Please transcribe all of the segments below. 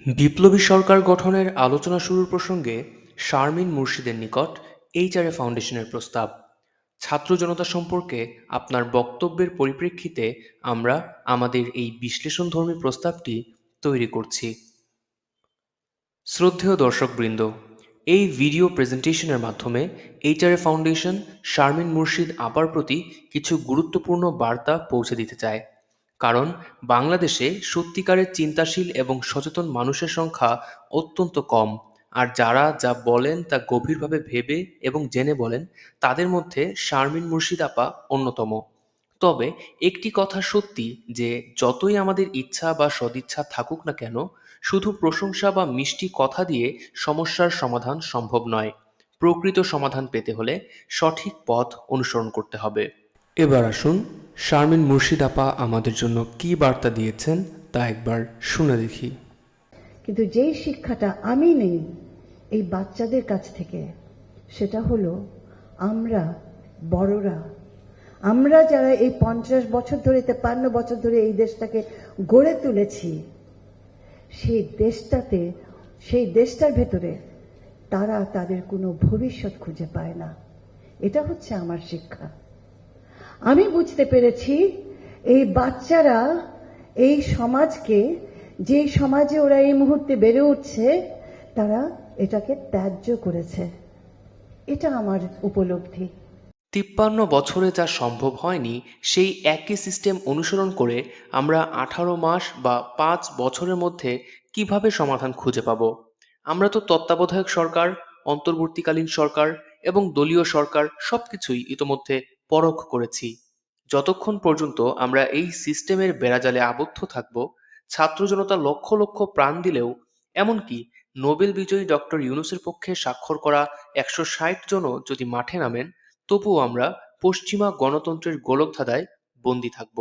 বিপ্লবী সরকার গঠনের আলোচনা শুরুর প্রসঙ্গে শারমিন মুর্শিদের নিকট এইচআরএ ফাউন্ডেশনের প্রস্তাব। ছাত্র জনতা সম্পর্কে আপনার বক্তব্যের পরিপ্রেক্ষিতে আমরা আমাদের এই বিশ্লেষণধর্মী প্রস্তাবটি তৈরি করছি। শ্রদ্ধেয় দর্শকবৃন্দ, এই ভিডিও প্রেজেন্টেশনের মাধ্যমে এইচআরএ ফাউন্ডেশন শারমিন মুর্শিদ আপার প্রতি কিছু গুরুত্বপূর্ণ বার্তা পৌঁছে দিতে চায়। কারণ বাংলাদেশে সত্যিকারের চিন্তাশীল এবং সচেতন মানুষের সংখ্যা অত্যন্ত কম, আর যারা যা বলেন তা গভীরভাবে ভেবে এবং জেনে বলেন, তাদের মধ্যে শারমিন মুর্শিদ আপা অন্যতম। তবে একটি কথা সত্যি যে যতই আমাদের ইচ্ছা বা সদিচ্ছা থাকুক না কেন, শুধু প্রশংসা বা মিষ্টি কথা দিয়ে সমস্যার সমাধান সম্ভব নয়। প্রকৃত সমাধান পেতে হলে সঠিক পথ অনুসরণ করতে হবে। এবার আসুন শারমিন মুর্শিদ আপা আমাদের জন্য কি বার্তা দিয়েছেন তা একবার শুনে দেখি। কিন্তু যেই শিক্ষাটা আমি নেই এই বাচ্চাদের কাছ থেকে, সেটা হলো আমরা বড়রা, আমরা যারা এই 50 বছর ধরে 53 বছর ধরে এই দেশটাকে গড়ে তুলেছি, সেই দেশটার ভেতরে তারা তাদের কোনো ভবিষ্যৎ খুঁজে পায় না। এটা হচ্ছে আমার শিক্ষা। আমি বুঝতে পেরেছি এই বাচ্চারা এই সমাজকে, যে সমাজে ওরা এই মুহূর্তে বেড়ে উঠছে, তারা এটাকে ত্যায্য করেছে। এটা আমার উপলব্ধি। 53 বছরে যা সম্ভব হয়নি, সেই একই সিস্টেম অনুসরণ করে আমরা 18 মাস বা 5 বছরের মধ্যে কিভাবে সমাধান খুঁজে পাব? আমরা তো তত্ত্বাবধায়ক সরকার, অন্তর্বর্তীকালীন সরকার এবং দলীয় সরকার সবকিছুই ইতোমধ্যে পরখ করেছি। যতক্ষণ পর্যন্ত আমরা এই সিস্টেমের বেড়াজালে আবদ্ধ থাকব, ছাত্র জনতা লক্ষ লক্ষ প্রাণ দিলেও, এমনকি নোবেল বিজয়ী ডক্টর ইউনূসের পক্ষে স্বাক্ষর করা 160 জনও যদি মাঠে নামেন, তবুও আমরা পশ্চিমা গণতন্ত্রের গোলকধাঁধায় বন্দী থাকব।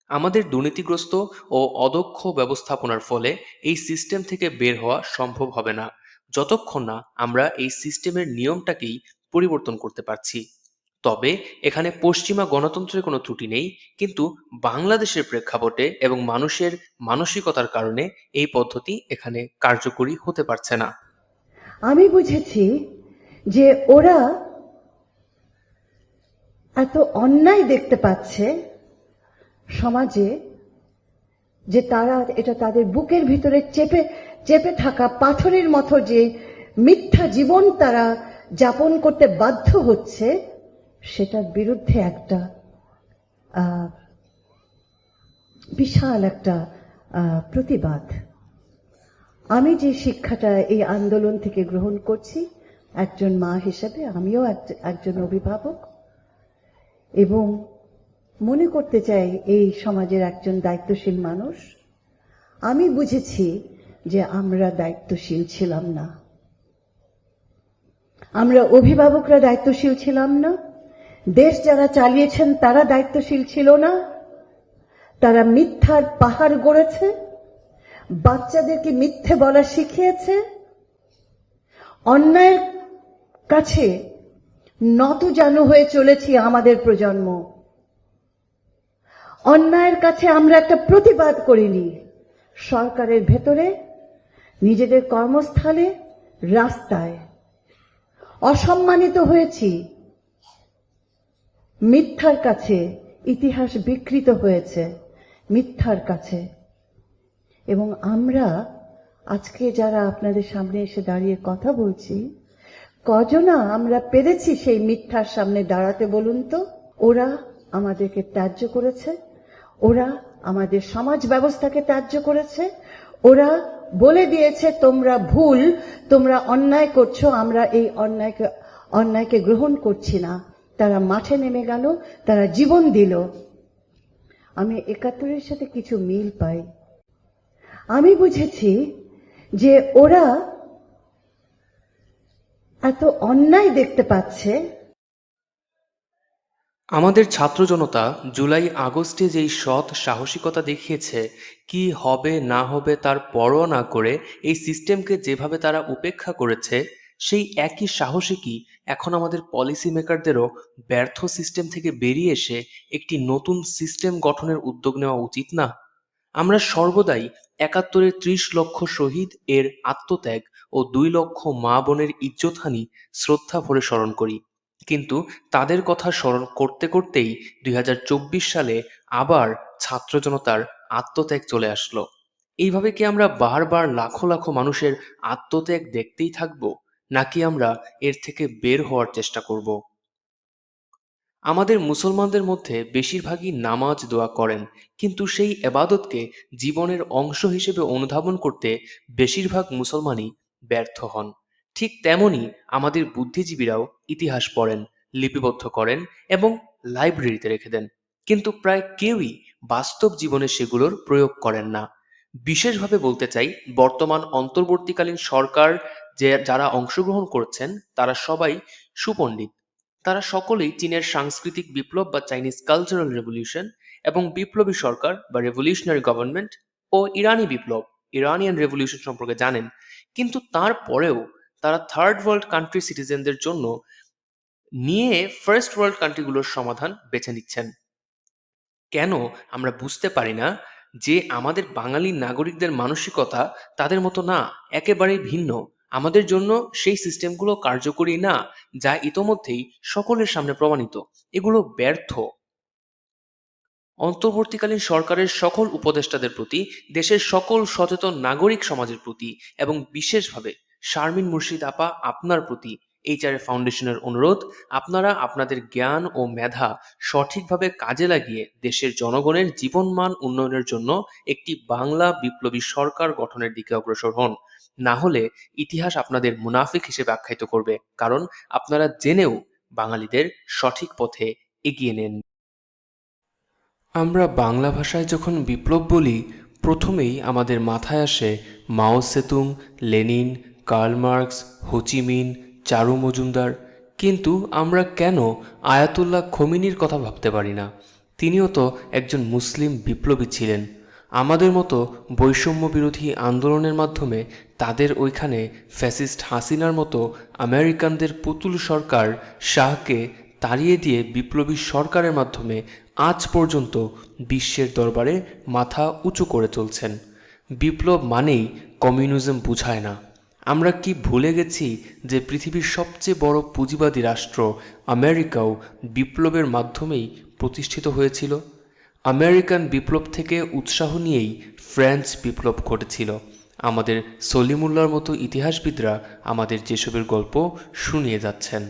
আমাদের দুর্নীতিগ্রস্ত ও অদক্ষ ব্যবস্থাপনার ফলে এই সিস্টেম থেকে বের হওয়া সম্ভব হবে না, যতক্ষণ না আমরা এই সিস্টেমের নিয়মটাকেই পরিবর্তন করতে পারছি। তবে এখানে পশ্চিমা গণতন্ত্রের কোনো ত্রুটি নেই, কিন্তু বাংলাদেশের প্রেক্ষাপটে এবং মানুষের মানসিকতার কারণে এই পদ্ধতি এখানে কার্যকরী হতে পারছে না। আমি বুঝেছি যে ওরা এত অন্যায় দেখতে পাচ্ছে সমাজে, যে তারা এটা তাদের বুকের ভিতরে চেপে চেপে থাকা পাথরের মতো যে মিথ্যা জীবন তারা যাপন করতে বাধ্য হচ্ছে, সেটার বিরুদ্ধে একটা বিশাল একটা প্রতিবাদ। আমি যে শিক্ষাটা এই আন্দোলন থেকে গ্রহণ করছি, একজন মা হিসেবে আমিও একজন অভিভাবক, এবং মনে করতে চাই এই সমাজের একজন দায়িত্বশীল মানুষ, আমি বুঝেছি যে আমরা দায়িত্বশীল ছিলাম না। আমরা অভিভাবকরা দায়িত্বশীল ছিলাম না, দেশ যারা চালিয়েছেন তারা দায়িত্বশীল ছিল না। তারা মিথ্যার পাহাড় গড়েছে, বাচ্চাদেরকে মিথ্যে বলা শিখিয়েছে, অন্যায়ের কাছে নতজানু হয়ে চলেছি আমাদের প্রজন্ম। অন্যায়ের কাছে আমরা একটা প্রতিবাদ করিনি। সরকারের ভেতরে, নিজেদের কর্মস্থলে, রাস্তায় অসম্মানিত হয়েছি। মিথ্যার কাছে ইতিহাস বিকৃত হয়েছে, মিথ্যার কাছে। এবং আমরা আজকে যারা আপনাদের সামনে এসে দাঁড়িয়ে কথা বলছি, কজনা আমরা পেরেছি সেই মিথ্যার সামনে দাঁড়াতে বলুন তো? ওরা আমাদেরকে ত্যায্য করেছে, ওরা আমাদের সমাজ ব্যবস্থাকে ত্যায্য করেছে, ওরা বলে দিয়েছে তোমরা ভুল, তোমরা অন্যায় করছো, আমরা এই অন্যায়কে গ্রহণ করছি না। তারা মাঠে নেমে গেল, তারা জীবন দিল। আমি 71-এর সাথে কিছু মিল পাই। আমি বুঝেছি যে ওরা এত অন্যায় দেখতে পাচ্ছে। আমাদের ছাত্র জনতা জুলাই আগস্টে যেই সৎ সাহসিকতা দেখিয়েছে, কি হবে না হবে তার পরোয়া না করে এই সিস্টেমকে যেভাবে তারা উপেক্ষা করেছে, সেই একই সাহসে কি এখন আমাদের পলিসি মেকারদেরও ব্যর্থ সিস্টেম থেকে বেরিয়ে এসে একটি নতুন সিস্টেম গঠনের উদ্যোগ নেওয়া উচিত না? আমরা সর্বদাই ৭১-এর ৩০ লক্ষ শহীদ এর আত্মত্যাগ ও ২ লক্ষ মা বোনের ইজ্জতহানি শ্রদ্ধা ভরে স্মরণ করি। কিন্তু তাদের কথা স্মরণ করতে করতেই ২০২৪ সালে আবার ছাত্র জনতার আত্মত্যাগ চলে আসলো। এইভাবে কি আমরা বারবার লাখো লাখো মানুষের আত্মত্যাগ দেখতেই থাকবো, নাকি আমরা এর থেকে বের হওয়ার চেষ্টা করব? আমাদের মুসলমানদের মধ্যে বেশিরভাগই নামাজ দোয়া করেন, কিন্তু সেই এবাদতকে জীবনের অংশ হিসেবে অনুধাবন করতে বেশিরভাগ মুসলমানই ব্যর্থ হন। ঠিক তেমনি আমাদের বুদ্ধিজীবীরাও ইতিহাস পড়েন, লিপিবদ্ধ করেন এবং লাইব্রেরিতে রেখে দেন, কিন্তু প্রায় কেউই বাস্তব জীবনে সেগুলোর প্রয়োগ করেন না। বিশেষভাবে বলতে চাই, বর্তমান অন্তর্বর্তীকালীন সরকার যারা অংশগ্রহণ করছেন তারা সবাই সুপণ্ডিত। তারা সকলেই চীনের সাংস্কৃতিক বিপ্লব বা চাইনিজ কালচারাল রেভলিউশন এবং বিপ্লবী সরকার বা রেভলিউশনারি গভর্নমেন্ট ও ইরানি বিপ্লব ইরানিয়ান রেভলিউশন সম্পর্কে জানেন, কিন্তু তারপরেও তারা থার্ড ওয়ার্ল্ড কান্ট্রি সিটিজেনদের জন্য নিয়ে ফার্স্ট ওয়ার্ল্ড কান্ট্রিগুলোর সমাধান বেছে নিচ্ছেন। কেন আমরা বুঝতে পারি না যে আমাদের বাঙালি নাগরিকদের মানসিকতা তাদের মতো না, একেবারেই ভিন্ন। আমাদের জন্য সেই সিস্টেমগুলো কার্যকরী না, যা ইতোমধ্যেই সকলের সামনে প্রমাণিত। এগুলো ব্যর্থ। অন্তর্বর্তীকালীন সরকারের সকল উপদেষ্টাদের প্রতি, দেশের সকল সচেতন নাগরিক সমাজের প্রতি এবং বিশেষভাবে শারমিন মুর্শিদ আপা আপনার প্রতি এইচআরএ ফাউন্ডেশনের অনুরোধ, আপনারা আপনাদের জ্ঞান ও মেধা সঠিকভাবে কাজে লাগিয়ে দেশের জনগণের জীবনমান উন্নয়নের জন্য একটি বাংলা বিপ্লবী সরকার গঠনের দিকে অগ্রসর হন। না হলে ইতিহাস আপনাদের মুনাফিক হিসেবে আখ্যায়িত করবে, কারণ আপনারা জেনেও বাঙালিদের সঠিক পথে এগিয়ে নেন। আমরা বাংলা ভাষায় যখন বিপ্লব বলি, প্রথমেই আমাদের মাথায় আসে Mao Tsetung, Lenin, Karl Marx, Ho Chi Minh, Charu Majumdar. কিন্তু আমরা কেন আয়াতুল্লাহ খোমেনির কথা ভাবতে পারি না? তিনিও তো একজন মুসলিম বিপ্লবী ছিলেন। আমাদের মতো বৈষম্য বিরোধী আন্দোলনের মাধ্যমে তাদের ওইখানে ফ্যাসিস্ট হাসিনার মতো আমেরিকানদের পুতুল সরকার শাহকে তাড়িয়ে দিয়ে বিপ্লবী সরকারের মাধ্যমে আজ পর্যন্ত বিশ্বের দরবারে মাথা উঁচু করে চলছেন। বিপ্লব মানেই কমিউনিজম বুঝায় না। আমরা কি ভুলে গেছি যে পৃথিবীর সবচেয়ে বড় পুঁজিবাদী রাষ্ট্র আমেরিকাও বিপ্লবের মাধ্যমেই প্রতিষ্ঠিত হয়েছিল? আমেরিকান বিপ্লব থেকে উৎসাহ নিয়েই ফ্রেঞ্চ বিপ্লব ঘটেছিল। আমাদের সলিমুল্লাহর মতো ইতিহাসবিদরা আমাদের যেসবের গল্প শুনিয়ে যাচ্ছেন।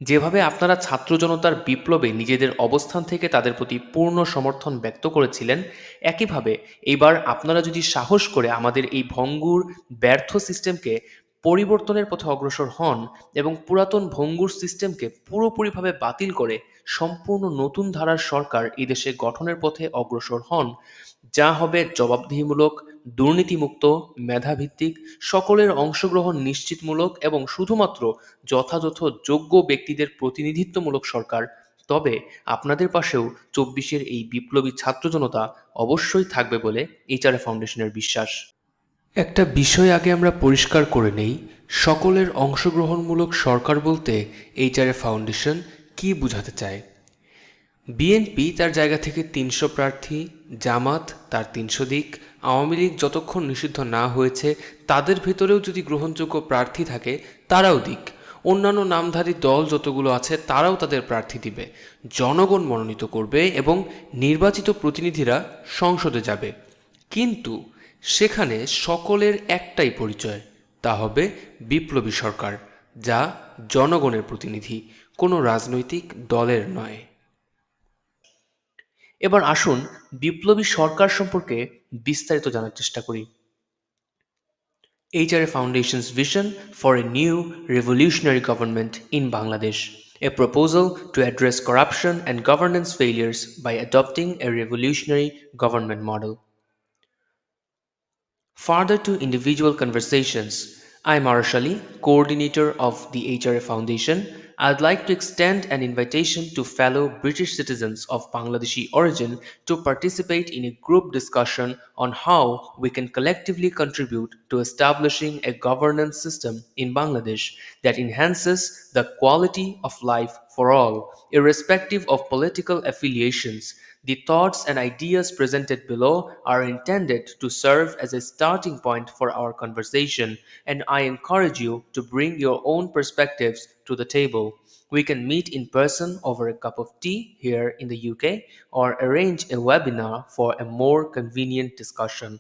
যেভাবে আপনারা ছাত্র জনতার বিপ্লবে নিজেদের অবস্থান থেকে তাদের প্রতি পূর্ণ সমর্থন ব্যক্ত করেছিলেন, একইভাবে এবার আপনারা যদি সাহস করে আমাদের এই ভঙ্গুর ব্যর্থ সিস্টেমকে পরিবর্তনের পথে অগ্রসর হন এবং পুরাতন ভঙ্গুর সিস্টেমকে পুরোপুরিভাবে বাতিল করে সম্পূর্ণ নতুন ধারার সরকার এই দেশে গঠনের পথে অগ্রসর হন, যা হবে জবাবদিহিমূলক, দুর্নীতিমুক্ত, মেধাভিত্তিক, সকলের অংশগ্রহণ নিশ্চিতমূলক এবং শুধুমাত্র যথাযথ যোগ্য ব্যক্তিদের প্রতিনিধিত্বমূলক সরকার, তবে আপনাদের পাশেও ২৪-এর এই বিপ্লবী ছাত্র জনতা অবশ্যই থাকবে বলে এইচআরএ ফাউন্ডেশনের বিশ্বাস। একটা বিষয় আগে আমরা পরিষ্কার করে নেই, সকলের অংশগ্রহণমূলক সরকার বলতে এইচআরএ ফাউন্ডেশন কী বোঝাতে চায়। বিএনপি তার জায়গা থেকে ৩০০ প্রার্থী, জামাত তার ৩০০ দিক, আওয়ামী লীগ যতক্ষণ নিষিদ্ধ না হয়েছে তাদের ভেতরেও যদি গ্রহণযোগ্য প্রার্থী থাকে তারাও দিক, অন্যান্য নামধারী দল যতগুলো আছে তারাও তাদের প্রার্থী দিবে, জনগণ মনোনীত করবে এবং নির্বাচিত প্রতিনিধিরা সংসদে যাবে। কিন্তু সেখানে সকলের একটাই পরিচয়, তা হবে বিপ্লবী সরকার, যা জনগণের প্রতিনিধি, কোনো রাজনৈতিক দলের নয়। এবার আসুন বিপ্লবী সরকার সম্পর্কে বিস্তারিত জানার চেষ্টা করি। HRA Foundation's vision for a new revolutionary government in Bangladesh, a proposal to address corruption and governance failures by adopting a revolutionary government model. Further to individual conversations, I am Arash Ali, coordinator of the HRA Foundation. I'd like to extend an invitation to fellow British citizens of Bangladeshi origin to participate in a group discussion on how we can collectively contribute to establishing a governance system in Bangladesh that enhances the quality of life for all, irrespective of political affiliations. The thoughts and ideas presented below are intended to serve as a starting point for our conversation, and I encourage you to bring your own perspectives to the table. We can meet in person over a cup of tea here in the UK or arrange a webinar for a more convenient discussion.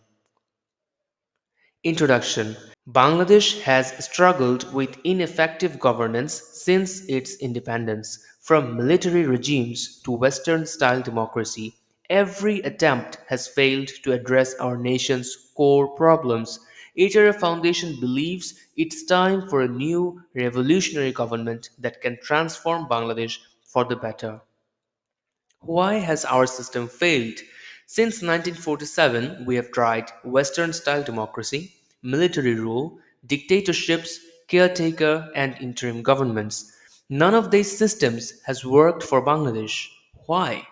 Introduction. Bangladesh has struggled with ineffective governance since its independence. From military regimes to Western style democracy, every attempt has failed to address our nation's core problems. Etere Foundation believes it's time for a new revolutionary government that can transform Bangladesh for the better. Why has our system failed? Since 1947, we have tried Western style democracy, military rule, dictatorships, caretaker, and interim governments. None of these systems has worked for Bangladesh. Why?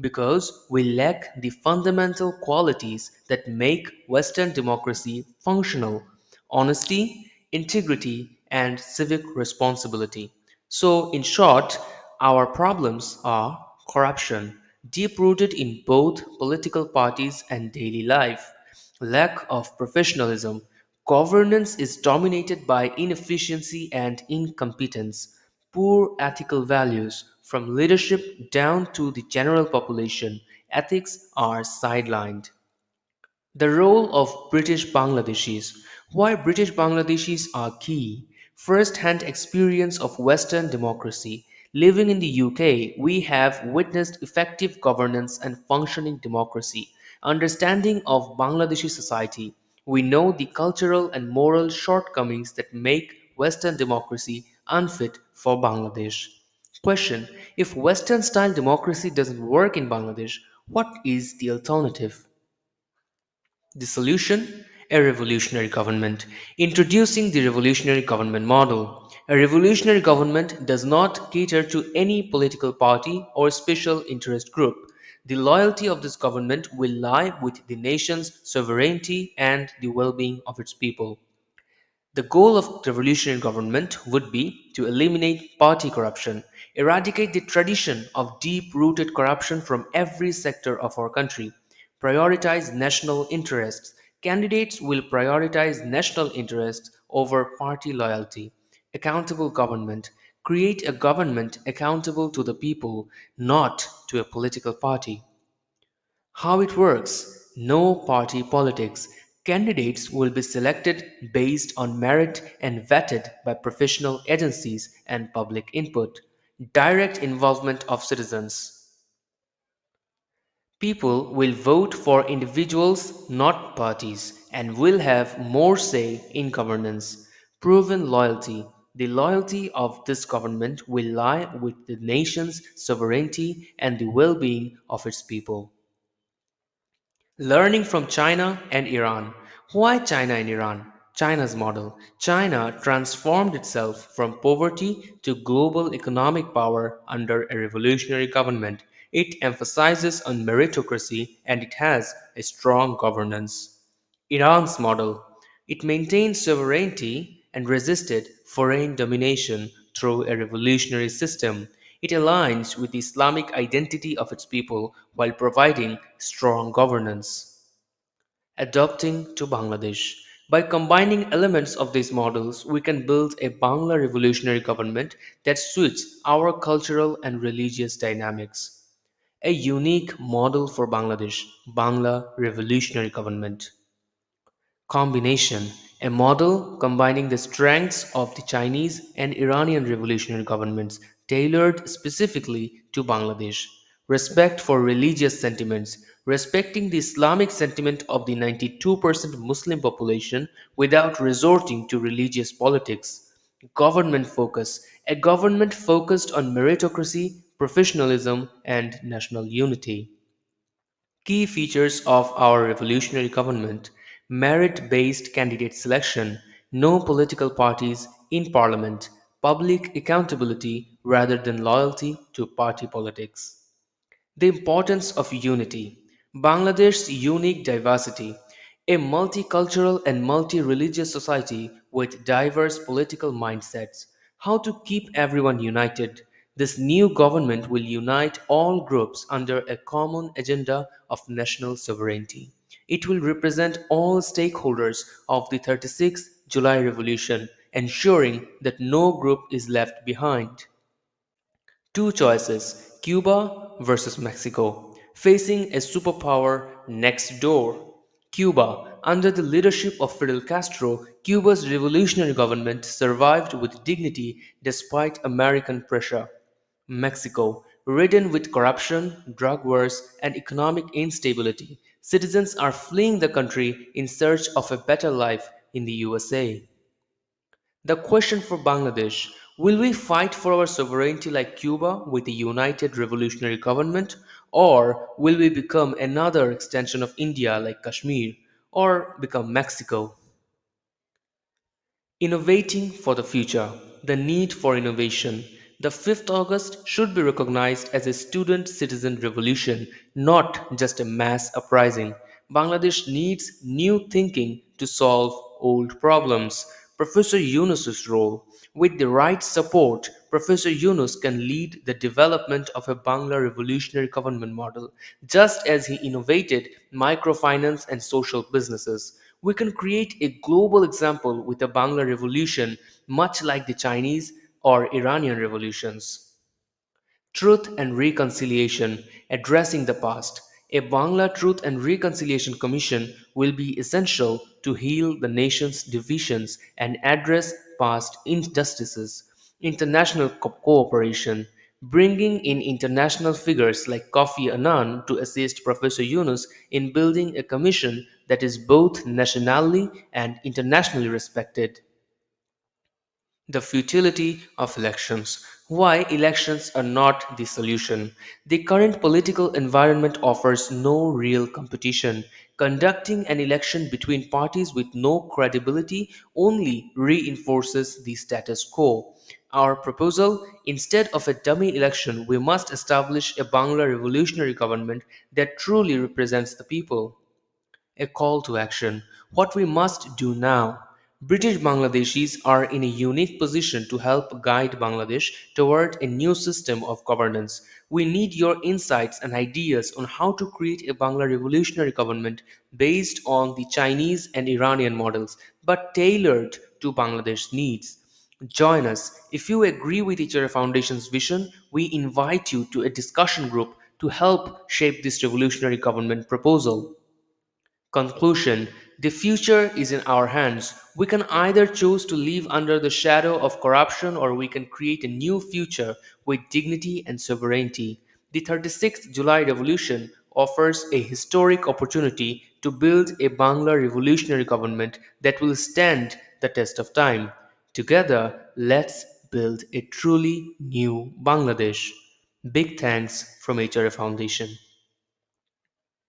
Because we lack the fundamental qualities that make Western democracy functional: honesty, integrity, and civic responsibility. So, in short, our problems are corruption, deep rooted in both political parties and daily life, lack of professionalism, governance is dominated by inefficiency and incompetence, poor ethical values, from leadership down to the general population, ethics are sidelined. The role of British Bangladeshis. Why British Bangladeshis are key. First hand experience of Western democracy. Living in the UK, we have witnessed effective governance and functioning democracy. Understanding of Bangladeshi society. We know the cultural and moral shortcomings that make Western democracy unfit for Bangladesh. Question. If Western style democracy doesn't work in Bangladesh, what is the alternative? The solution? A revolutionary government. Introducing the revolutionary government model. A revolutionary government does not cater to any political party or special interest group. The loyalty of this government will lie with the nation's sovereignty and the well being of its people. The goal of revolutionary government would be to eliminate party corruption, eradicate the tradition of deep rooted corruption from every sector of our country, prioritize national interests. Candidates will prioritize national interests over party loyalty. Accountable government. Create a government accountable to the people, not to a political party. How it works: no party politics. Candidates will be selected based on merit and vetted by professional agencies and public input. Direct involvement of citizens. People will vote for individuals, not parties, and will have more say in governance. Proven loyalty. The loyalty of this government will lie with the nation's sovereignty and the well being of its people. Learning from China and Iran. Why China and Iran? China's model. China transformed itself from poverty to global economic power under a revolutionary government. It emphasizes on meritocracy and it has a strong governance. Iran's model. It maintained sovereignty and resisted foreign domination through a revolutionary system. It aligns with the Islamic identity of its people while providing strong governance. Adopting to Bangladesh. By combining elements of these models, we can build a Bangla revolutionary government that suits our cultural and religious dynamics. A unique model for Bangladesh, Bangla revolutionary government. Combination, a model combining the strengths of the Chinese and Iranian revolutionary governments tailored specifically to Bangladesh. Respect for religious sentiments, respecting the Islamic sentiment of the 92% Muslim population without resorting to religious politics. Government focus, a government focused on meritocracy, professionalism, and national unity. Key features of our revolutionary government: merit based candidate selection, no political parties in parliament, public accountability rather than loyalty to party politics. The importance of unity. Bangladesh's unique diversity. A multicultural and multi religious society with diverse political mindsets. How to keep everyone united. This new government will unite all groups under a common agenda of national sovereignty. It will represent all stakeholders of the 36th July Revolution, ensuring that no group is left behind. Two choices: Cuba versus Mexico, facing a superpower next door. Cuba, under the leadership of Fidel Castro, Cuba's revolutionary government survived with dignity despite American pressure. Mexico, ridden with corruption, drug wars, and economic instability, citizens are fleeing the country in search of a better life in the USA. The question for Bangladesh: will we fight for our sovereignty like Cuba with a united revolutionary government, or will we become another extension of India like Kashmir, or become Mexico? Innovating for the future. The need for innovation. The 5th August should be recognized as a student citizen revolution, not just a mass uprising. Bangladesh needs new thinking to solve old problems. Professor Yunus's role. With the right support, Professor Yunus can lead the development of a Bangla revolutionary government model, just as he innovated microfinance and social businesses. We can create a global example with the Bangla Revolution, much like the Chinese or Iranian revolutions. Truth and Reconciliation. Addressing the past. A Bangla Truth and Reconciliation Commission will be essential to heal the nation's divisions and address past injustices. International cooperation. Bringing in international figures like Kofi Annan to assist Professor Yunus in building a commission that is both nationally and internationally respected. The futility of elections. Why elections are not the solution. The current political environment offers no real competition. Conducting an election between parties with no credibility only reinforces the status quo. Our proposal: instead of a dummy election, we must establish a Bangla revolutionary government that truly represents the people. A call to action. What we must do now. British Bangladeshis are in a unique position to help guide Bangladesh toward a new system of governance. We need your insights and ideas on how to create a Bangla revolutionary government based on the Chinese and Iranian models, but tailored to Bangladesh needs. Join us. If you agree with HRA Foundation's vision, we invite you to a discussion group to help shape this revolutionary government proposal. Conclusion. The future is in our hands. We can either choose to live under the shadow of corruption or we can create a new future with dignity and sovereignty. The 36th July Revolution offers a historic opportunity to build a Bangla revolutionary government that will stand the test of time. Together, let's build a truly new Bangladesh. Big thanks from HRA Foundation.